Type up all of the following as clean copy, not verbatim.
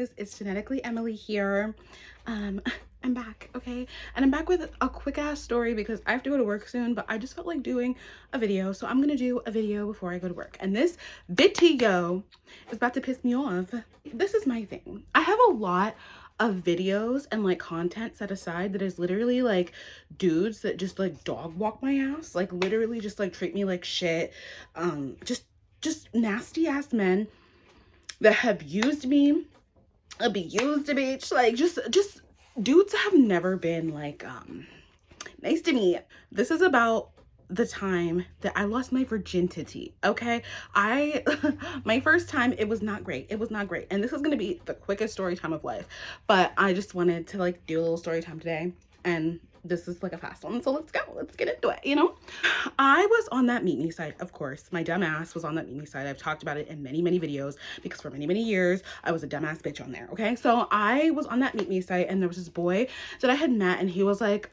guys, it's Genetically Emily here. I'm back, okay? And I'm back with a quick ass story because I have to go to work soon, but I just felt like doing a video, so I'm gonna do a video before I go to work. And this video is about to piss me off. This is my thing. I have a lot of videos and like content set aside that is literally like dudes that just like dog walk my ass, like literally just like treat me like shit, just nasty ass men that have used me, abused a bitch, like just dudes have never been like nice to me. This is about the time that I lost my virginity, okay? My first time, it was not great. It was not great. And this is gonna be the quickest story time of life, but I just wanted to like do a little story time today, and this is like a fast one, so let's go. Let's get into it, you know? I was on that Meet Me site, of course. My dumb ass was on that Meet Me site. I've talked about it in many, many videos because for many, many years, I was a dumbass bitch on there, okay? So I was on that Meet Me site, and there was this boy that I had met, and he was like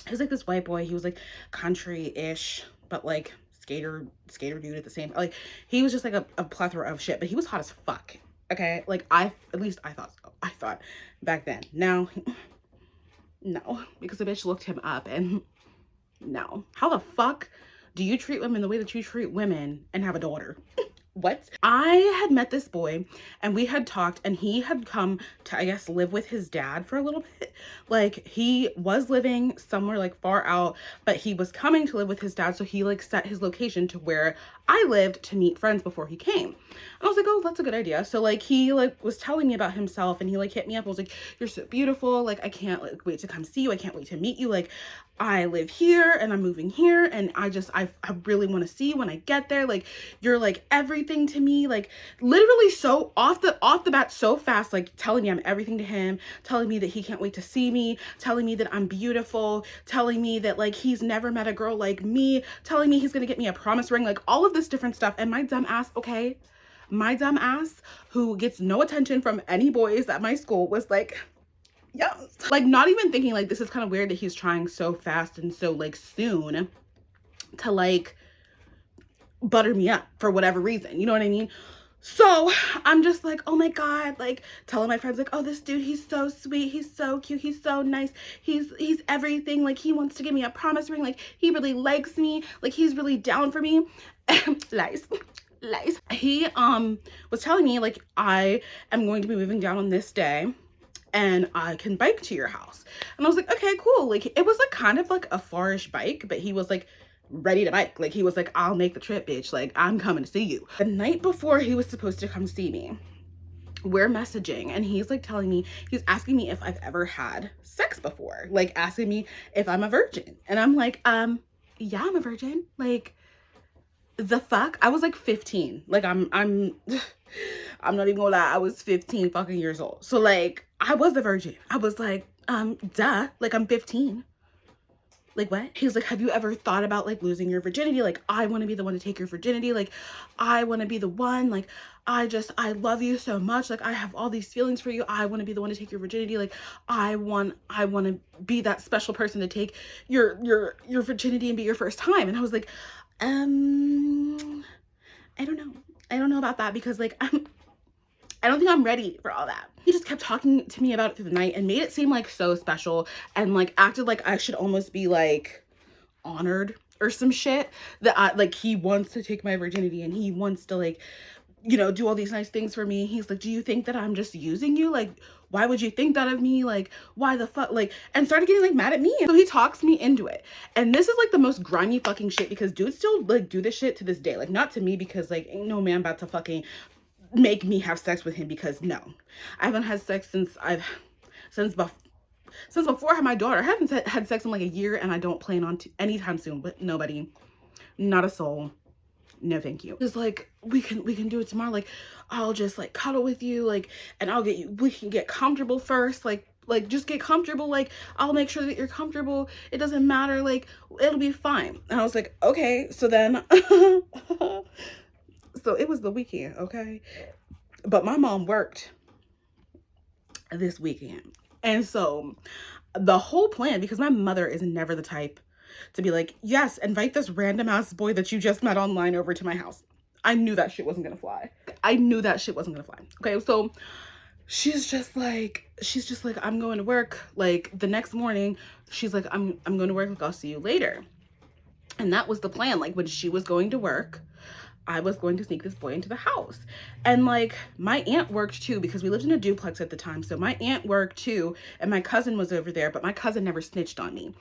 this white boy. He was like country-ish, but like skater dude at the same, like he was just like a plethora of shit, but he was hot as fuck, okay? Like at least I thought so. I thought back then. Now, no, because the bitch looked him up, and no. How the fuck do you treat women the way that you treat women and have a daughter? What? I had met this boy and we had talked, and he had come to, I guess, live with his dad for a little bit. Like he was living somewhere like far out, but he was coming to live with his dad. So he like set his location to where I lived to meet friends before he came. And I was like, oh, that's a good idea. So like he like was telling me about himself, and he like hit me up. I was like, you're so beautiful. Like I can't like wait to come see you. I can't wait to meet you. Like I live here and I'm moving here, and I really want to see you when I get there. Like you're like everything to me. Like literally so off the bat so fast, like telling me I'm everything to him, telling me that he can't wait to see me, telling me that I'm beautiful, telling me that like he's never met a girl like me, telling me he's gonna get me a promise ring, like all of this different stuff. And my dumb ass, okay, my dumb ass who gets no attention from any boys at my school was like, yes, like not even thinking like this is kind of weird that he's trying so fast and so like soon to like butter me up for whatever reason, you know what I mean? So I'm just like, oh my God, like telling my friends like, oh, this dude, he's so sweet, he's so cute, he's so nice, he's everything, like he wants to give me a promise ring, like he really likes me, like he's really down for me. Lies. He was telling me like I am going to be moving down on this day and I can bike to your house. And I was like, okay, cool. Like it was like kind of like a farish bike, but he was like ready to bike. Like he was like, I'll make the trip, bitch. Like I'm coming to see you. The night before he was supposed to come see me, we're messaging, and he's like telling me, he's asking me if I've ever had sex before, like asking me if I'm a virgin. And I'm like, yeah, I'm a virgin. Like the fuck? I was like 15. Like I'm not even gonna lie, I was 15 fucking years old. So like I was a virgin. I was like, duh, like I'm 15. Like what? He's like, have you ever thought about like losing your virginity? Like I want to be the one to take your virginity. Like I want to be the one. Like I love you so much. Like I have all these feelings for you. I want to be the one to take your virginity. Like I want to be that special person to take your virginity and be your first time. And I was like, I don't know about that, because like I don't think I'm ready for all that. He just kept talking to me about it through the night and made it seem like so special, and like acted like I should almost be like honored or some shit, that like he wants to take my virginity and he wants to like, you know, do all these nice things for me. He's like, do you think that I'm just using you? Like, why would you think that of me? Like, why the fuck? Like, and started getting like mad at me. So he talks me into it. And this is like the most grimy fucking shit, because dudes still like do this shit to this day. Like not to me, because like ain't no man about to fucking make me have sex with him, because no, I haven't had sex since before I had my daughter. I haven't had sex in like a year, and I don't plan on to anytime soon. But nobody, not a soul. No, thank you. Just like, we can do it tomorrow. Like, I'll just like cuddle with you, like, and we can get comfortable first. Like just get comfortable. Like, I'll make sure that you're comfortable. It doesn't matter. Like, it'll be fine. And I was like, okay. So then, so it was the weekend, okay? But my mom worked this weekend. And so the whole plan, because my mother is never the type to be like, yes, invite this random ass boy that you just met online over to my house. I knew that shit wasn't gonna fly. Okay, so she's just like, I'm going to work. Like the next morning, she's like, I'm going to work. Like, I'll see you later. And that was the plan. Like when she was going to work, I was going to sneak this boy into the house. And like my aunt worked too, because we lived in a duplex at the time. So my aunt worked too, and my cousin was over there, but my cousin never snitched on me.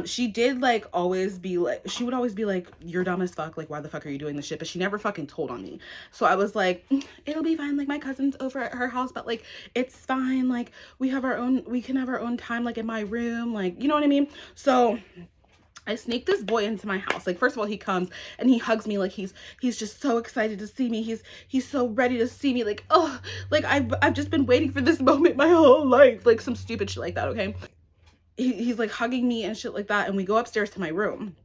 She did like always be like, she would always be like, you're dumb as fuck. Like, why the fuck are you doing this shit? But she never fucking told on me. So I was like, it'll be fine. Like my cousin's over at her house, but like, it's fine. Like we can have our own time, like in my room, like, you know what I mean? So I sneak this boy into my house. Like, first of all, he comes and he hugs me like he's just so excited to see me. He's so ready to see me. Like, oh, like I've just been waiting for this moment my whole life. Like some stupid shit like that, okay? He's like hugging me and shit like that, and we go upstairs to my room.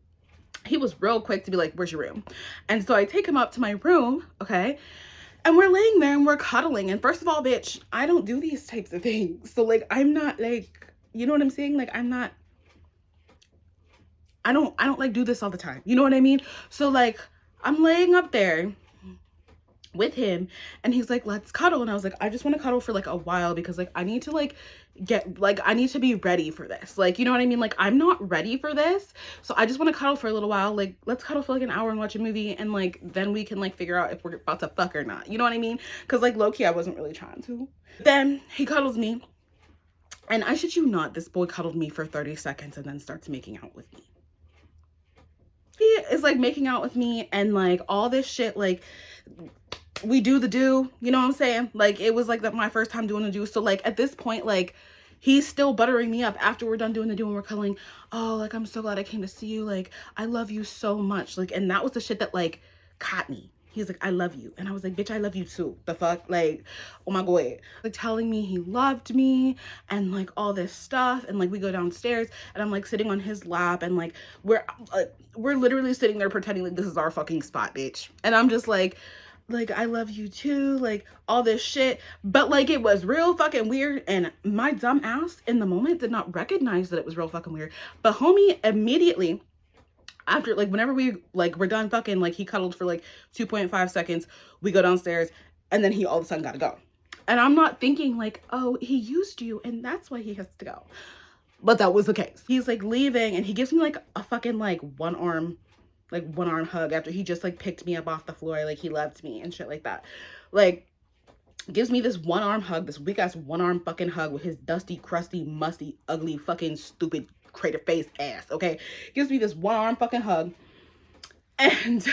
He was real quick to be like, where's your room? And so I take him up to my room, okay? And we're laying there and we're cuddling. And first of all, bitch, I don't do these types of things. So like, I'm not like, you know what I'm saying? Like, I don't like do this all the time. You know what I mean? So like I'm laying up there with him and he's like, let's cuddle. And I was like, I just want to cuddle for like a while because like I need to like I need to be ready for this. Like, you know what I mean? Like I'm not ready for this. So I just want to cuddle for a little while. Like let's cuddle for like an hour and watch a movie, and like then we can like figure out if we're about to fuck or not. You know what I mean? Because like low-key I wasn't really trying to. Then he cuddles me, and I shit you not, this boy cuddled me for 30 seconds and then starts making out with me. He is like making out with me and like all this shit. Like we do the do, you know what I'm saying? Like it was like my first time doing the do. So like at this point, like he's still buttering me up after we're done doing the do and we're cuddling. Oh, like I'm so glad I came to see you. Like I love you so much. Like, and that was the shit that like caught me. He's like, I love you. And I was like, bitch, I love you too. The fuck? Like, oh my God. Like telling me he loved me and like all this stuff. And like we go downstairs and I'm like sitting on his lap and like we're literally sitting there pretending like this is our fucking spot, bitch. And I'm just like I love you too, like all this shit. But like it was real fucking weird, and my dumb ass in the moment did not recognize that it was real fucking weird. But homie immediately after, like whenever we're done fucking, like he cuddled for like 2.5 seconds, we go downstairs, and then he all of a sudden gotta go. And I'm not thinking like, oh, he used you and that's why he has to go. But that was the case. He's like leaving and he gives me like a fucking like one arm hug after he just like picked me up off the floor. Like he loved me and shit like that. Like gives me this one arm hug, this weak ass one arm fucking hug with his dusty, crusty, musty, ugly, fucking stupid crater face ass, okay? Gives me this one arm fucking hug. And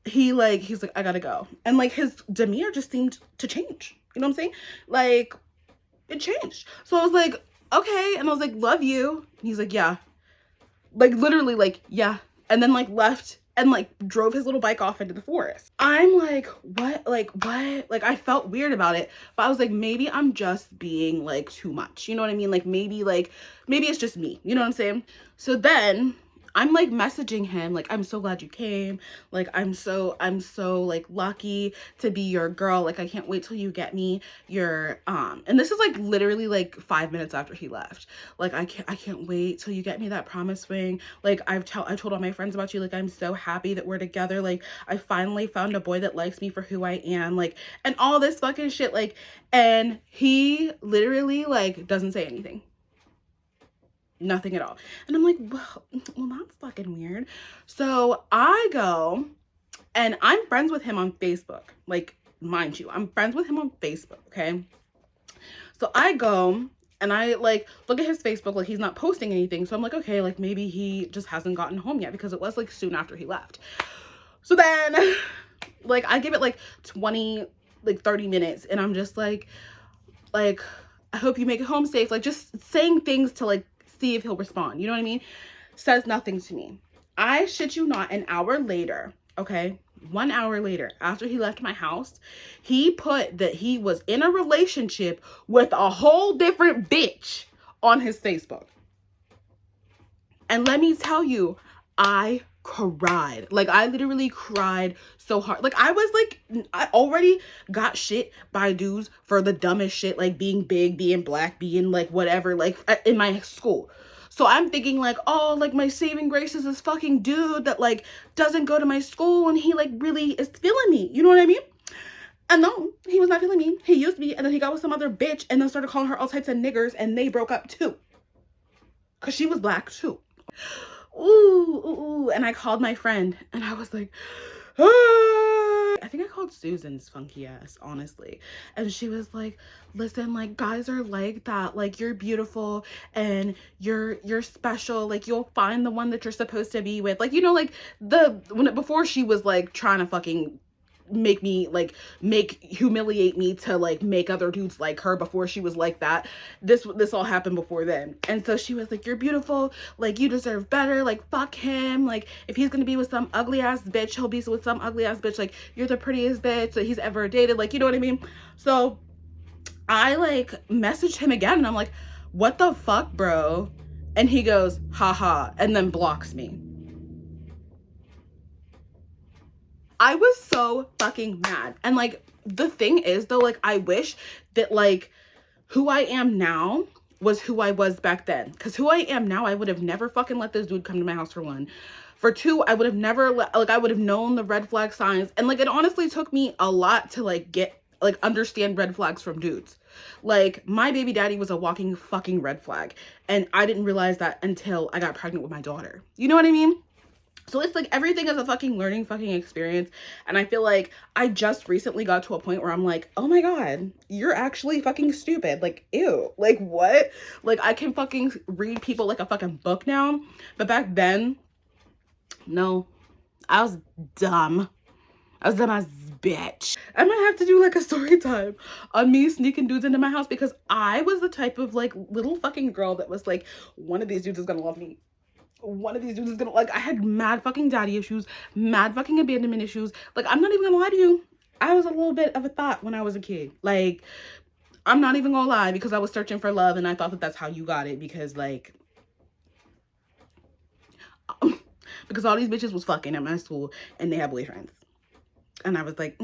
he's like, I gotta go. And like his demeanor just seemed to change. You know what I'm saying? Like it changed. So I was like, okay. And I was like, love you. And he's like, yeah. Like literally like, yeah. And then like left and like drove his little bike off into the forest. I'm like, what? Like I felt weird about it, but I was like, maybe I'm just being like too much. You know what I mean? Like maybe it's just me. You know what I'm saying? So then I'm like messaging him like, I'm so glad you came. Like I'm so like lucky to be your girl. Like I can't wait till you get me your and this is like literally like 5 minutes after he left. Like I can't wait till you get me that promise ring. Like I've told all my friends about you. Like I'm so happy that we're together. Like I finally found a boy that likes me for who I am. Like, and all this fucking shit. Like, and he literally like doesn't say anything. Nothing at all. And I'm like, well, that's fucking weird. So I go and I'm friends with him on Facebook. Like, mind you, I'm friends with him on Facebook, okay? So I go and I like look at his Facebook, like he's not posting anything. So I'm like, okay, like maybe he just hasn't gotten home yet, because it was like soon after he left. So then like I give it like 20, like 30 minutes, and I'm just like I hope you make it home safe. Like just saying things to like see if he'll respond. You know what I mean? Says nothing to me. I shit you not, an hour later, okay? 1 hour later, after he left my house, he put that he was in a relationship with a whole different bitch on his Facebook. And let me tell you, I cried. Like I literally cried so hard. Like I was like, I already got shit by dudes for the dumbest shit, like being big, being black, being like whatever, like in my school. So I'm thinking like, oh, like my saving grace is this fucking dude that like doesn't go to my school and he like really is feeling me. You know what I mean? And no, he was not feeling me. He used me, and then he got with some other bitch and then started calling her all types of niggers, and they broke up too. Because she was black too. Ooh, ooh, ooh. And I called my friend, and I was like, ah. I think I called Susan's funky ass, honestly. And she was like, listen, like, guys are like that. Like, you're beautiful and you're special. Like, you'll find the one that you're supposed to be with. Like, you know, like before she was like trying to fucking make me like humiliate me to like make other dudes like her. Before she was like that, this all happened before then. And so she was like, you're beautiful, like you deserve better, like fuck him, like if he's gonna be with some ugly ass bitch, he'll be with some ugly ass bitch, like you're the prettiest bitch that he's ever dated, like, you know what I mean? So I like messaged him again and I'm like, what the fuck, bro? And he goes, haha, and then blocks me. I was so fucking mad. And like, the thing is though, like, I wish that like who I am now was who I was back then. Because who I am now, I would have never fucking let this dude come to my house, for one. For two, I would have never like, I would have known the red flag signs. And like, it honestly took me a lot to like understand red flags from dudes. Like, my baby daddy was a walking fucking red flag. And I didn't realize that until I got pregnant with my daughter. You know what I mean? So it's like everything is a fucking learning fucking experience. And I feel like I just recently got to a point where I'm like, oh my God, you're actually fucking stupid. Like, ew, like what? Like, I can fucking read people like a fucking book now. But back then, no, I was dumb. I was dumb as bitch. I might have to do like a story time on me sneaking dudes into my house, because I was the type of like little fucking girl that was like, one of these dudes is gonna love me. One of these dudes is gonna, like, I had mad fucking daddy issues, mad fucking abandonment issues. Like, I'm not even gonna lie to you, I was a little bit of a thought when I was a kid. Like, I'm not even gonna lie, because I was searching for love and I thought that that's how you got it, because like because all these bitches was fucking at my school and they had boyfriends, and I was like,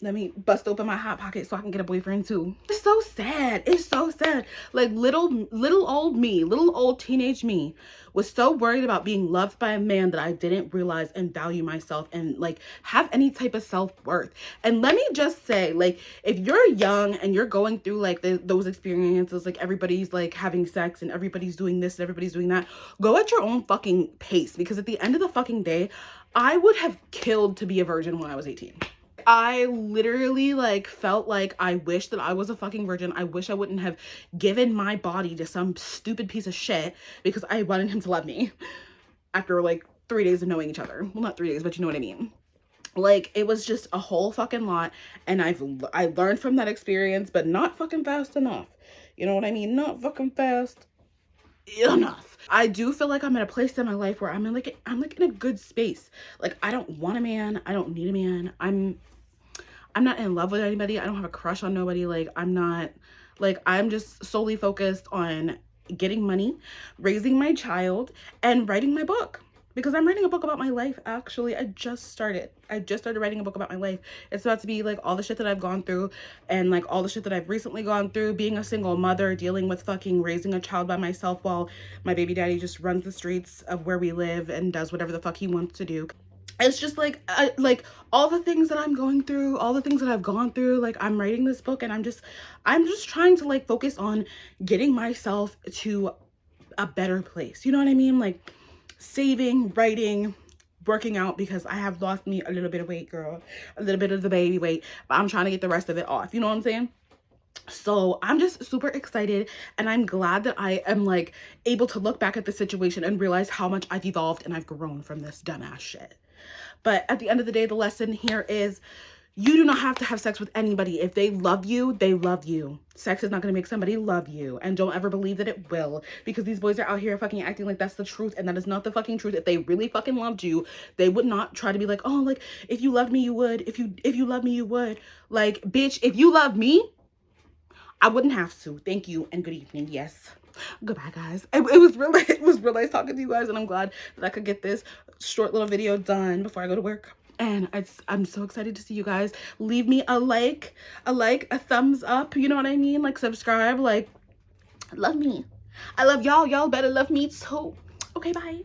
let me bust open my hot pocket so I can get a boyfriend too. It's so sad. It's so sad. Like, little old me, little old teenage me was so worried about being loved by a man that I didn't realize and value myself and like have any type of self-worth. And let me just say, like, if you're young and you're going through like those experiences, like everybody's like having sex and everybody's doing this and everybody's doing that, go at your own fucking pace, because at the end of the fucking day, I would have killed to be a virgin when I was 18. I literally like felt like I wish that I was a fucking virgin. I wish I wouldn't have given my body to some stupid piece of shit because I wanted him to love me after like 3 days of knowing each other. Well, not 3 days, but you know what I mean. Like, it was just a whole fucking lot, and I learned from that experience, but not fucking fast enough. You know what I mean? Not fucking fast enough. I do feel like I'm at a place in my life where I'm like in a good space. Like, I don't want a man. I don't need a man. I'm not in love with anybody. I don't have a crush on nobody. Like, I'm just solely focused on getting money, raising my child, and writing my book. Because I'm writing a book about my life, actually. I just started writing a book about my life. It's about to be like all the shit that I've gone through and like all the shit that I've recently gone through, being a single mother, dealing with fucking raising a child by myself while my baby daddy just runs the streets of where we live and does whatever the fuck he wants to do. It's just like all the things that I'm going through, all the things that I've gone through, like, I'm writing this book and I'm just trying to like focus on getting myself to a better place. You know what I mean? Like, saving, writing, working out, because I have lost me a little bit of weight, girl, a little bit of the baby weight, but I'm trying to get the rest of it off. You know what I'm saying? So I'm just super excited, and I'm glad that I am like able to look back at the situation and realize how much I've evolved and I've grown from this dumbass shit. But at the end of the day, the lesson here is you do not have to have sex with anybody. If they love you, they love you. Sex is not going to make somebody love you. And don't ever believe that it will. Because these boys are out here fucking acting like that's the truth. And that is not the fucking truth. If they really fucking loved you, they would not try to be like, oh, like, if you loved me, you would. If you love me, you would. Like, bitch, if you love me, I wouldn't have to. Thank you and good evening. Yes. Goodbye, guys. It was real nice talking to you guys, and I'm glad that I could get this short little video done before I go to work. And I'm so excited to see you guys. Leave me a like, a thumbs up. You know what I mean? Like, subscribe. Like, love me. I love y'all. Y'all better love me too. Okay, bye.